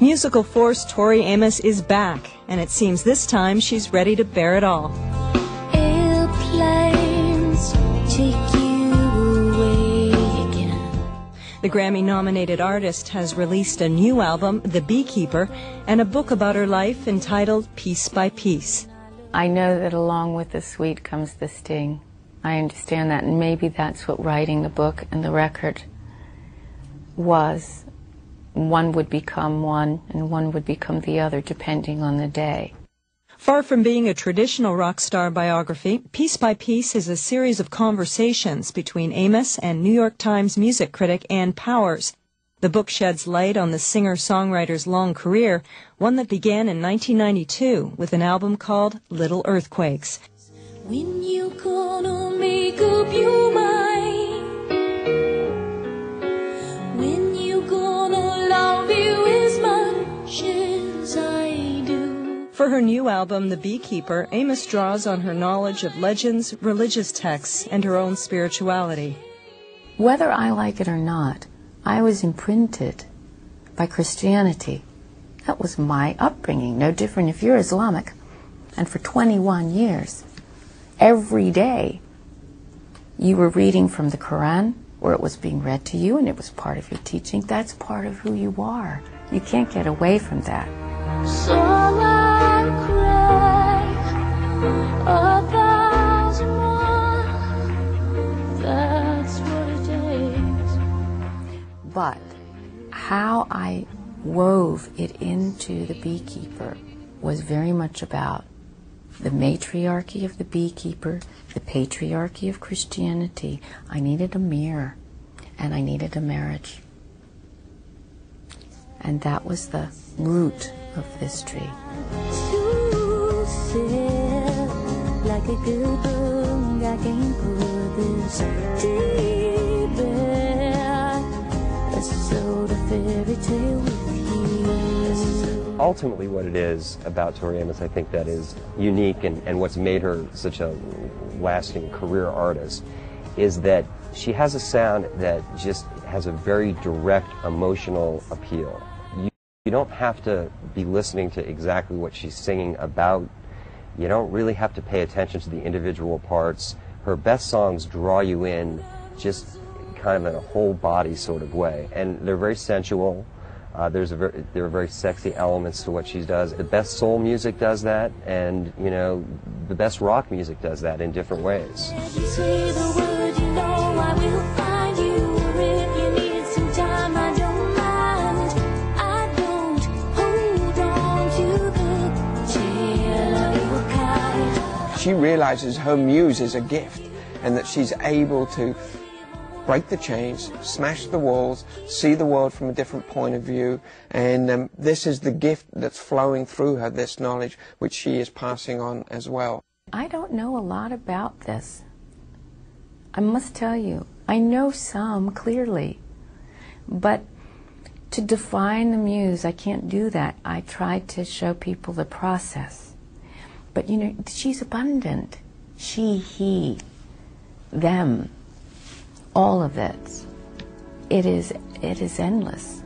Musical force Tori Amos is back, and it seems this time she's ready to bear it all. Airplanes take you away again. The Grammy-nominated artist has released a new album, The Beekeeper, and a book about her life entitled Piece by Piece. I know that along with the sweet comes the sting. I understand that, and maybe that's what writing the book and the record was. One would become one, and one would become the other, depending on the day. Far from being a traditional rock star biography, Piece by Piece is a series of conversations between Amos and New York Times music critic Ann Powers. The book sheds light on the singer-songwriter's long career, one that began in 1992 with an album called Little Earthquakes. When you gonna make up your mind? When you gonna love you as much as I do? For her new album, The Beekeeper, Amos draws on her knowledge of legends, religious texts, and her own spirituality. Whether I like it or not, I was imprinted by Christianity. That was my upbringing, no different if you're Islamic. And for 21 years, every day, you were reading from the Quran, or it was being read to you, and it was part of your teaching. That's part of who you are. You can't get away from that. So I cry 1,000 more. That's what it takes. But how I wove it into The Beekeeper was very much about the matriarchy of the beekeeper, the patriarchy of Christianity. I needed a mirror, and I needed a marriage. And that was the root of this tree. To sit like a good book, I can't put this deep in. Let's so the fairy tale with you. Ultimately what it is about Tori Amos, I think that is unique and what's made her such a lasting career artist, is that she has a sound that just has a very direct emotional appeal. You don't have to be listening to exactly what she's singing about. You don't really have to pay attention to the individual parts. Her best songs draw you in just kind of in a whole body sort of way, and they're very sensual. There are very sexy elements to what she does. The best soul music does that, and you know, the best rock music does that in different ways. If you say the word, you know I will find you. If you need some time, I don't mind. I don't hold on to the tail of your kite. She realizes her muse is a gift, and that she's able to break the chains, smash the walls, see the world from a different point of view, and this is the gift that's flowing through her, this knowledge, which she is passing on as well. I don't know a lot about this. I must tell you, I know some clearly, but to define the muse, I can't do that. I try to show people the process. But you know, she's abundant. She, he, them. All of it. It is endless.